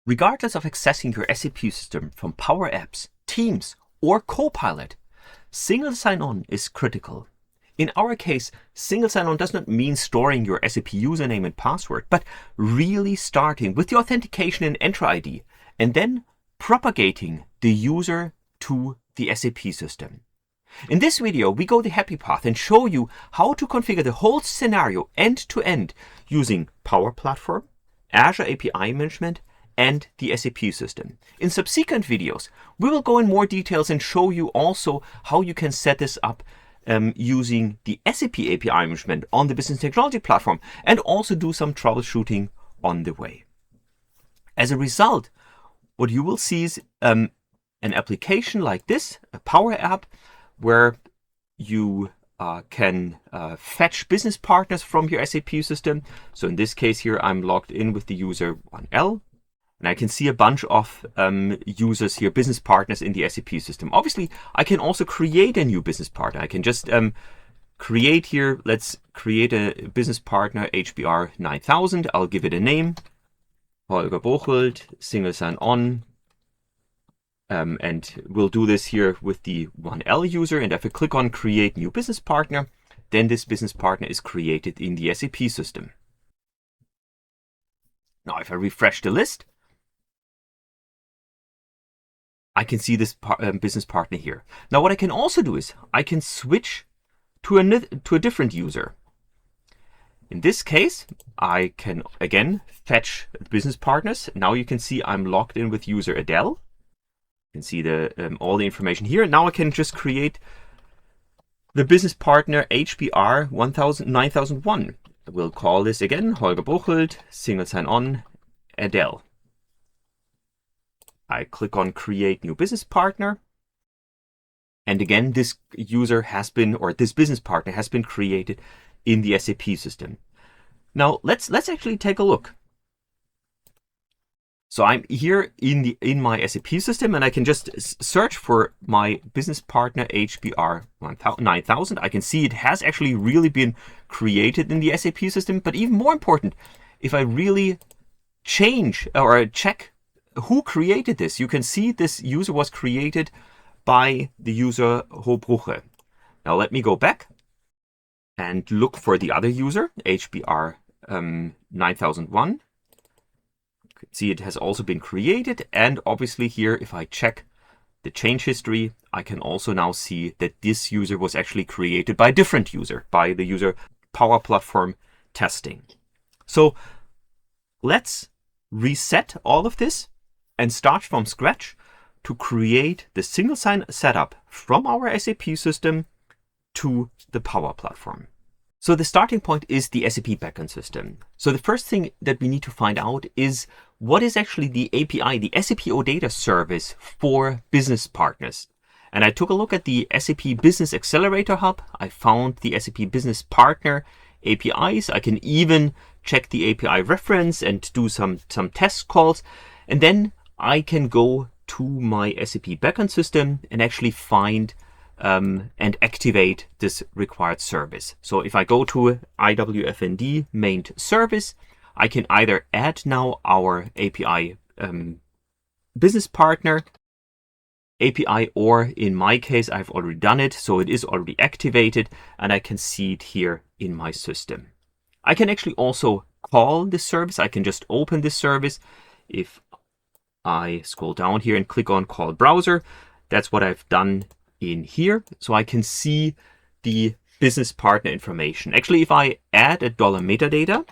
Regardless of accessing your SAP system from Power Apps, Teams, or Copilot, single sign-on is critical. In our case, single sign-on does not mean storing your SAP username and password, but really starting with the authentication in Entra-ID and then propagating the user to the SAP system. In this video, we go the happy path and show you how to configure the whole scenario end-to-end using Power Platform, Azure API Management, and the SAP system. In subsequent videos, we will go in more details and show you also how you can set this up using the SAP API Management on the Business Technology Platform and also do some troubleshooting on the way. As a result, what you will see is an application like this, a Power App, where you can fetch business partners from your SAP system. So in this case here, I'm logged in with the user 1L. And I can see a bunch of users here, business partners in the SAP system. Obviously, I can also create a new business partner. I can just create here, let's create a business partner, HBR 9000. I'll give it a name, Holger Bochelt, single sign-on. And we'll do this here with the 1L user. And if I click on create new business partner, then this business partner is created in the SAP system. Now, if I refresh the list, I can see this business partner here. Now, what I can also do is I can switch to a different user. In this case, I can again fetch business partners. Now you can see I'm logged in with user Adele. You can see the all the information here. Now I can just create the business partner HBR 9001. We'll call this again Holger Bochelt, single sign-on, Adele. I click on create new business partner. And again, this user has been, or this business partner has been created in the SAP system. Now let's actually take a look. So I'm here in my SAP system and I can just search for my business partner HBR 9000. I can see it has actually really been created in the SAP system. But even more important, if I really change or check who created this, you can see this user was created by the user Hobruche. Now let me go back and look for the other user, HBR 9001. You can see it has also been created. And obviously here, if I check the change history, I can also now see that this user was actually created by a different user, by the user Power Platform testing. So let's reset all of this and start from scratch to create the single sign setup from our SAP system to the Power Platform. So the starting point is the SAP backend system. So the first thing that we need to find out is what is actually the API, the SAP OData service for business partners. And I took a look at the SAP Business Accelerator Hub. I found the SAP Business Partner APIs. I can even check the API reference and do some test calls. And then I can go to my SAP backend system and actually find and activate this required service. So if I go to IWFND main service, I can either add now our API business partner API, or in my case, I've already done it. So it is already activated and I can see it here in my system. I can actually also call this service. I can just open this service. If I scroll down here and click on call browser, that's what I've done in here. So I can see the business partner information. Actually, if I add a $metadata,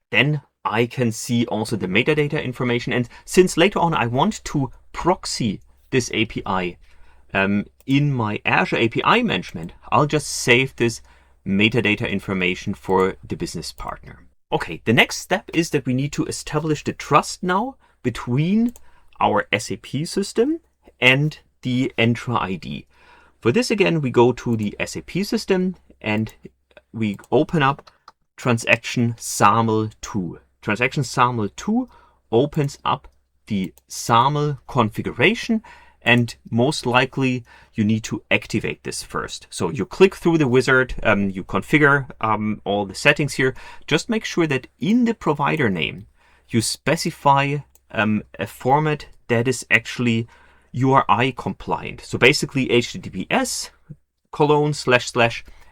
then I can see also the metadata information. And since later on I want to proxy this API in my Azure API Management, I'll just save this metadata information for the business partner. Okay, the next step is that we need to establish the trust now between our SAP system and the Entra-ID. For this, again, we go to the SAP system and we open up Transaction SAML 2. Transaction SAML 2 opens up the SAML configuration, and most likely you need to activate this first. So you click through the wizard, you configure all the settings here. Just make sure that in the provider name, you specify a format that is actually URI compliant. So basically HTTPS :/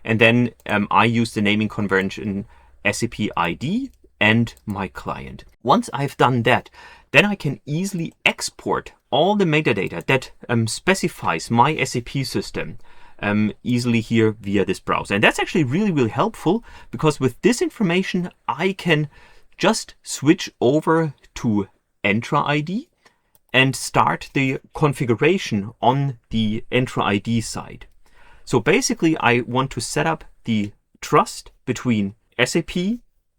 and then I use the naming convention SAP ID and my client. Once I've done that, then I can easily export all the metadata that specifies my SAP system easily here via this browser. And that's actually really, really helpful, because with this information, I can just switch over to Entra-ID and start the configuration on the Entra-ID side. So basically, I want to set up the trust between SAP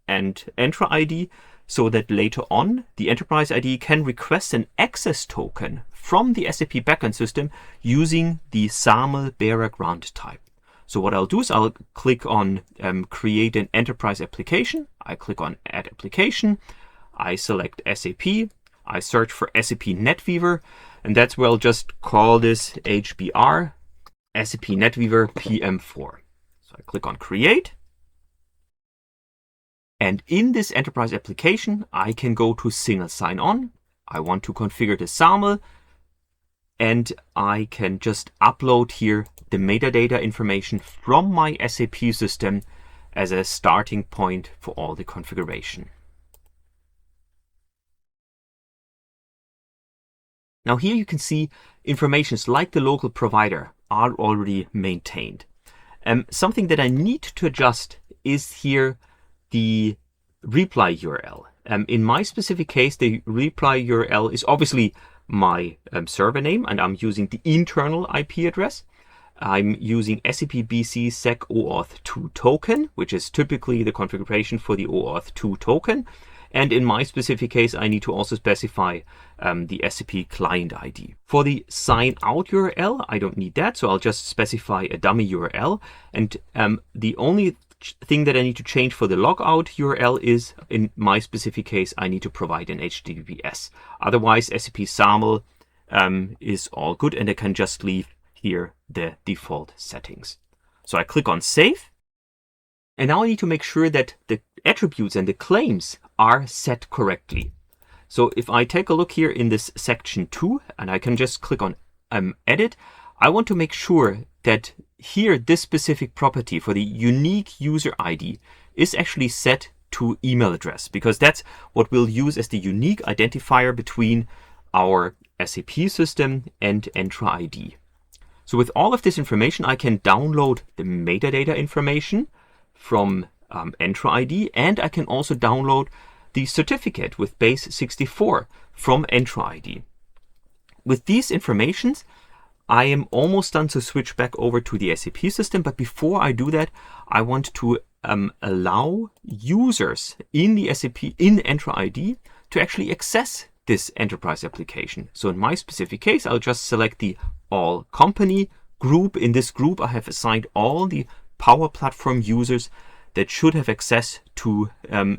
and Entra-ID so that later on, the Enterprise ID can request an access token from the SAP backend system using the SAML bearer grant type. So what I'll do is I'll click on Create an Enterprise Application. I click on Add Application. I select SAP. I search for SAP NetWeaver, and that's where I'll just call this HBR SAP NetWeaver PM4. So I click on Create. And in this enterprise application, I can go to single sign-on. I want to configure the SAML, and I can just upload here the metadata information from my SAP system as a starting point for all the configuration. Now here you can see informations like the local provider are already maintained. Something that I need to adjust is here the reply URL. In my specific case, the reply URL is obviously my server name, and I'm using the internal IP address. I'm using SAP BC sec OAuth 2 token, which is typically the configuration for the OAuth 2 token. And in my specific case, I need to also specify the SAP client ID. For the sign out URL, I don't need that, so I'll just specify a dummy URL. And the only thing that I need to change for the logout URL is, in my specific case, I need to provide an HTTPS. Otherwise, SAP SAML is all good, and I can just leave here the default settings. So I click on Save. And now I need to make sure that the attributes and the claims are set correctly. So if I take a look here in this section 2, and I can just click on Edit, I want to make sure that here this specific property for the unique user ID is actually set to email address, because that's what we'll use as the unique identifier between our SAP system and Entra-ID. So with all of this information, I can download the metadata information from Entra-ID, and I can also download the certificate with base 64 from Entra-ID. With these informations, I am almost done to switch back over to the SAP system, but before I do that, I want to allow users in the SAP, in Entra-ID, to actually access this enterprise application. So in my specific case, I'll just select the All Company group. In this group, I have assigned all the Power Platform users that should have access to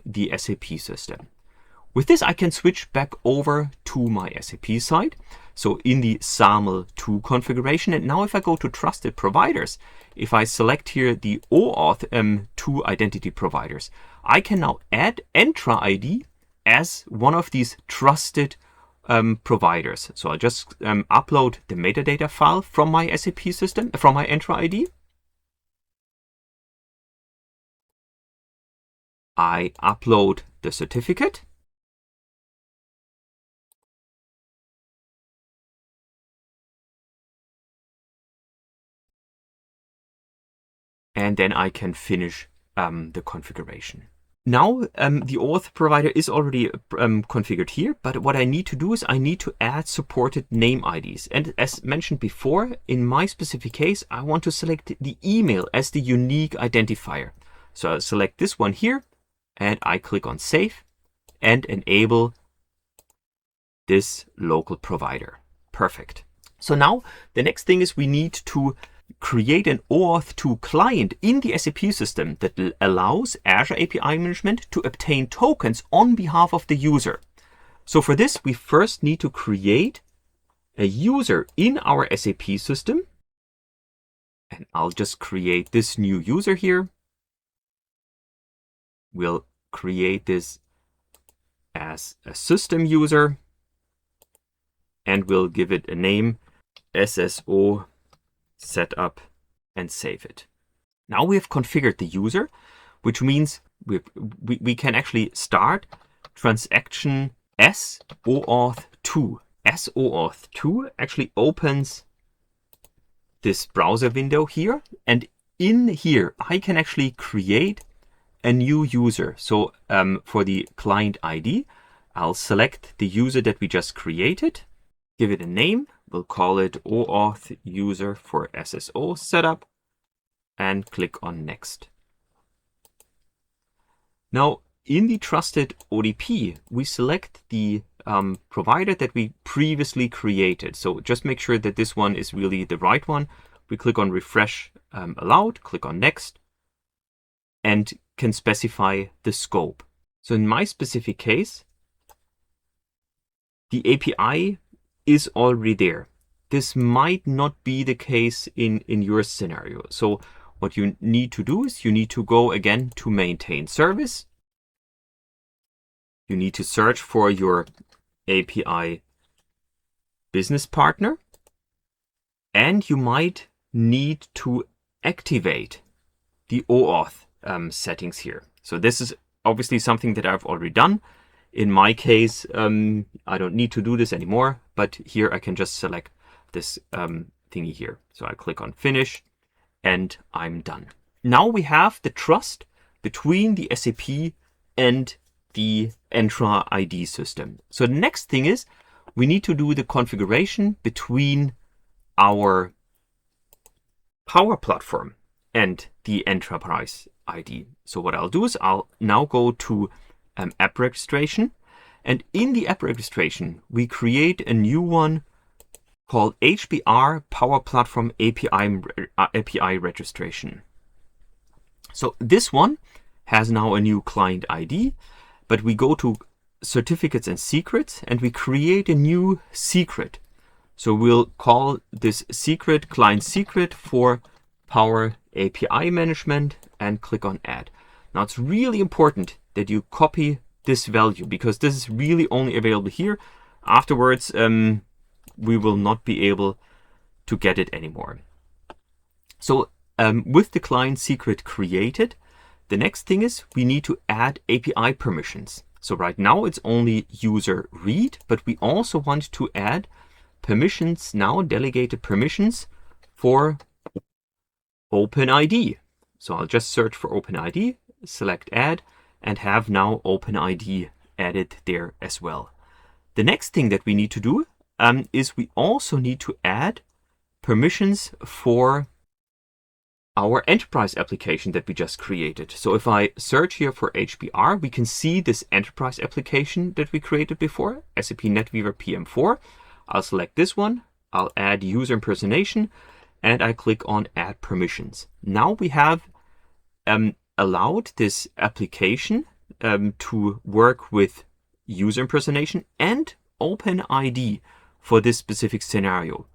the SAP system. With this, I can switch back over to my SAP side. So in the SAML 2 configuration, and now if I go to trusted providers, if I select here the OAuth 2 identity providers, I can now add Entra-ID as one of these trusted providers. So I'll just upload the metadata file from my SAP system, from my Entra-ID. I upload the certificate. And then I can finish the configuration. Now the OAuth provider is already configured here, but what I need to do is I need to add supported name IDs. And as mentioned before, in my specific case, I want to select the email as the unique identifier. So I'll select this one here, and I click on Save and enable this local provider. Perfect. So now the next thing is we need to create an OAuth 2 client in the SAP system that allows Azure API Management to obtain tokens on behalf of the user. So for this, we first need to create a user in our SAP system. And I'll just create this new user here. We'll create this as a system user. and we'll give it a name, SSO setup, and save it. Now we have configured the user, which means we can actually start transaction as OAuth 2. As OAuth 2 actually opens this browser window here, and in here I can actually create a new user. So for the client ID, I'll select the user that we just created, give it a name, we'll call it OAuth user for SSO setup, and click on next. Now in the trusted ODP, we select the provider that we previously created. So just make sure that this one is really the right one. We click on refresh allowed, click on next, and can specify the scope. So in my specific case, the API is already there. This might not be the case in your scenario. So what you need to do is you need to go again to maintain service. You need to search for your API business partner, and you might need to activate the OAuth settings here. So this is obviously something that I've already done. In my case, I don't need to do this anymore, but here I can just select this thingy here. So I click on finish and I'm done. Now we have the trust between the SAP and the Entra-ID system. So the next thing is we need to do the configuration between our Power Platform and the Enterprise ID. So what I'll do is I'll now go to app registration, and in the app registration we create a new one called HBR Power Platform API registration. So this one has now a new client ID, but we go to certificates and secrets and we create a new secret. So we'll call this secret client secret for Power API management and click on add. Now it's really important that you copy this value because this is really only available here. Afterwards, we will not be able to get it anymore. So with the client secret created, the next thing is we need to add API permissions. So right now it's only user read, but we also want to add permissions now, delegated permissions for OpenID. So I'll just search for OpenID, select add, and have now OpenID added there as well. The next thing that we need to do is we also need to add permissions for our enterprise application that we just created. So if I search here for HBR, we can see this enterprise application that we created before, SAP NetWeaver PM4. I'll select this one, I'll add user impersonation, and I click on add permissions. Now we have allowed this application to work with user impersonation and OpenID for this specific scenario.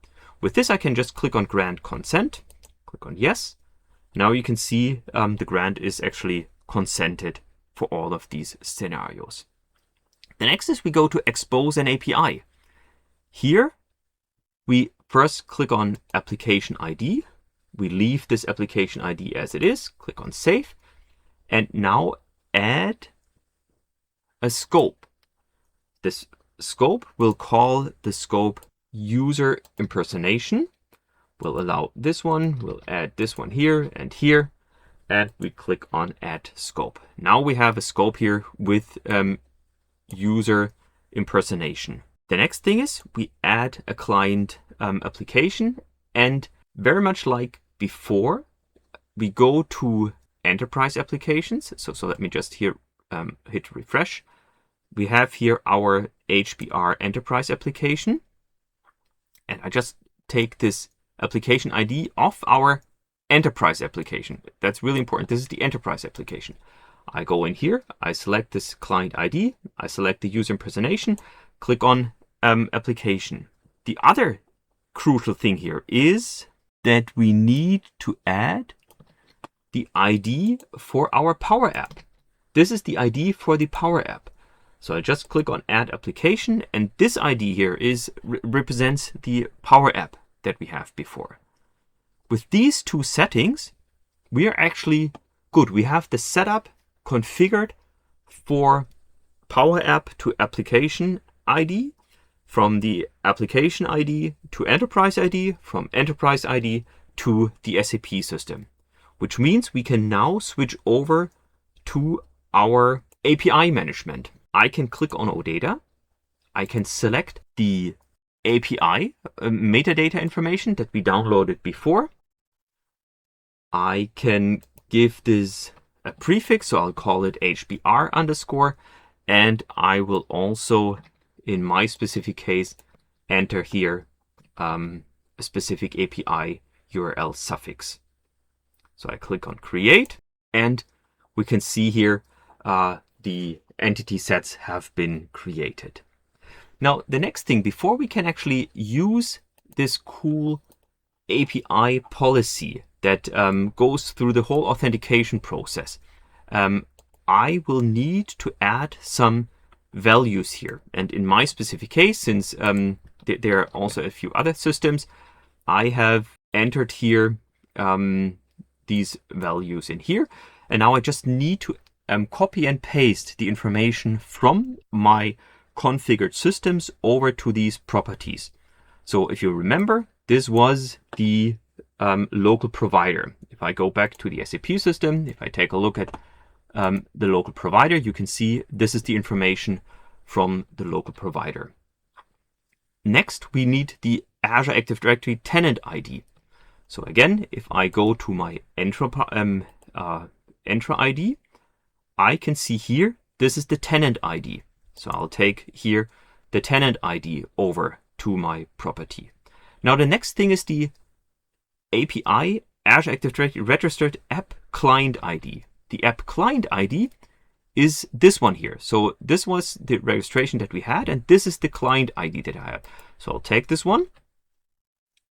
With this, I can just click on grant consent, click on yes. Now you can see the grant is actually consented for all of these scenarios. The next is we go to expose an API. Here, we first click on application ID. We leave this application ID as it is, click on save, and now add a scope. This scope will call the scope user impersonation. We'll allow this one, we'll add this one here, and we click on add scope. Now we have a scope here with user impersonation. The next thing is we add a client application, and very much like before, we go to enterprise applications. So let me just here hit refresh. We have here our HBR enterprise application, and I just take this application ID off our enterprise application. That's really important. This is the enterprise application. I go in here, I select this client ID, I select the user impersonation, click on application. The other crucial thing here is that we need to add the ID for our Power App. This is the ID for the Power App. So I just click on Add Application, and this ID here represents the Power App that we have before. With these two settings, we are actually good. We have the setup configured for Power App to Application ID, from the Application ID to Enterprise ID, from Enterprise ID to the SAP system, which means we can now switch over to our API management. I can click on OData. I can select the API metadata information that we downloaded before. I can give this a prefix, so I'll call it HBR underscore, and I will also, in my specific case, enter here a specific API URL suffix. So I click on Create, and we can see here the entity sets have been created. Now, the next thing, before we can actually use this cool API policy that goes through the whole authentication process, I will need to add some values here. And in my specific case, since there are also a few other systems, I have entered here these values in here. And now I just need to copy and paste the information from my configured systems over to these properties. So if you remember, this was the local provider. If I go back to the SAP system, if I take a look at the local provider, you can see this is the information from the local provider. Next, we need the Azure Active Directory tenant ID. So again, if I go to my Entra-ID, I can see here, this is the tenant ID. So I'll take here the tenant ID over to my property. Now the next thing is the API Azure Active Directory registered app client ID. The app client ID is this one here. So this was the registration that we had, and this is the client ID that I have. So I'll take this one,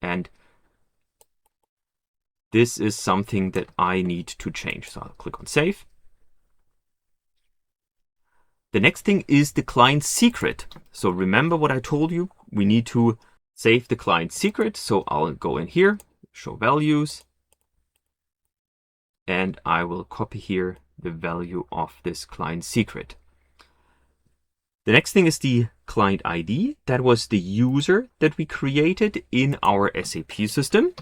and this is something that I need to change. So I'll click on Save. The next thing is the client secret. So remember what I told you, we need to save the client secret. So I'll go in here, show values, and I will copy here the value of this client secret. The next thing is the client ID. That was the user that we created in our SAP system.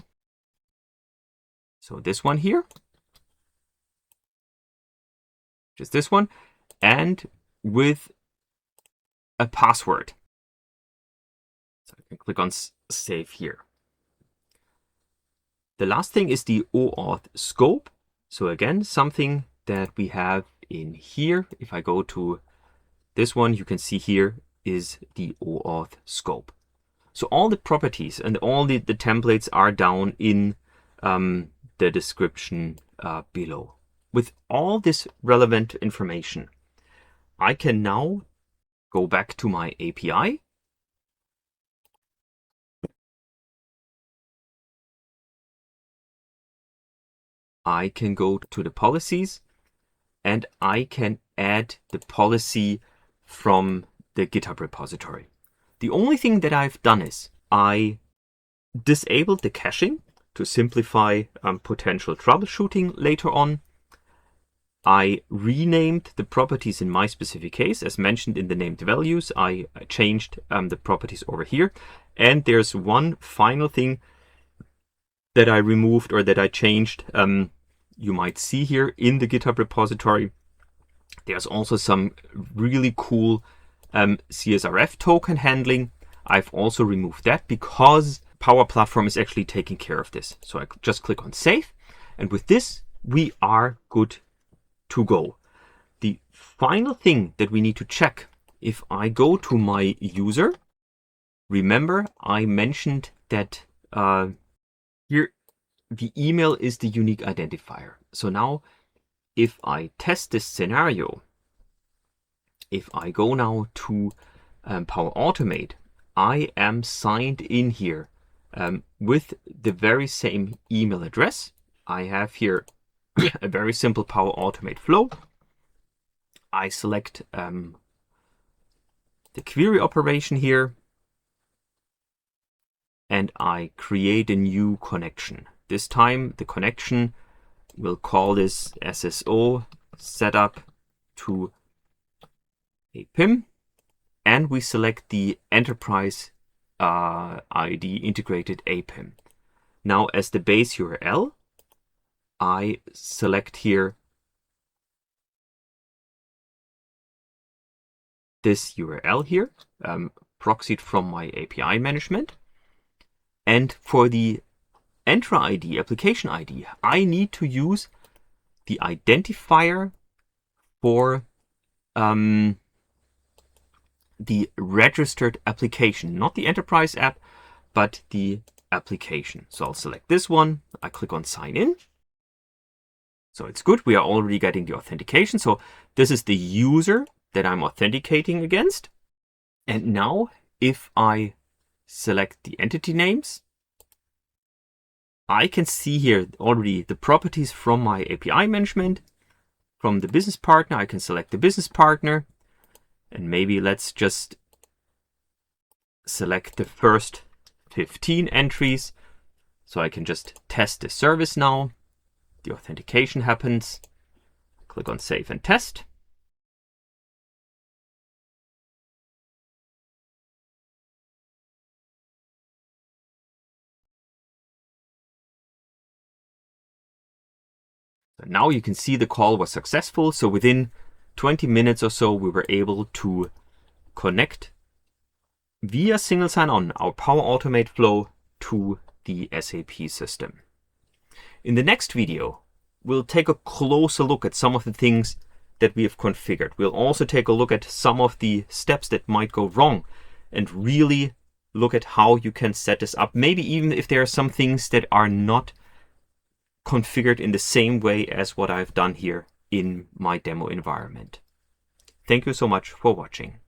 So this one here, just this one, and with a password. So I can click on Save here. The last thing is the OAuth scope. So again, something that we have in here. If I go to this one, you can see here is the OAuth scope. So all the properties and all the templates are down in the description below. With all this relevant information, I can now go back to my API. I can go to the policies, and I can add the policy from the GitHub repository. The only thing that I've done is I disabled the caching to simplify potential troubleshooting later on. I renamed the properties in my specific case, as mentioned in the named values. I changed the properties over here. And there's one final thing that I removed or that I changed. You might see here in the GitHub repository, there's also some really cool CSRF token handling. I've also removed that because Power Platform is actually taking care of this. So I just click on Save. And with this, we are good to go. The final thing that we need to check, if I go to my user, remember I mentioned that here the email is the unique identifier. So now if I test this scenario, if I go now to Power Automate, I am signed in here with the very same email address. I have here a very simple Power Automate flow. I select the query operation here, and I create a new connection. This time the connection, we'll call this SSO setup to APIM, and we select the enterprise ID integrated APIM. Now as the base URL, I select here this URL here, proxied from my API management. And for the Entra-ID, application ID, I need to use the identifier for the registered application, not the enterprise app, but the application. So I'll select this one. I click on sign in. So it's good. We are already getting the authentication. So this is the user that I'm authenticating against. And now if I select the entity names, I can see here already the properties from my API management. From the business partner, I can select the business partner. And maybe let's just select the first 15 entries. So I can just test the service now. The authentication happens. Click on Save and Test. So now you can see the call was successful. So within 20 minutes or so, we were able to connect via single sign-on our Power Automate flow to the SAP system. In the next video, we'll take a closer look at some of the things that we have configured. We'll also take a look at some of the steps that might go wrong and really look at how you can set this up. Maybe even if there are some things that are not configured in the same way as what I've done here in my demo environment. Thank you so much for watching.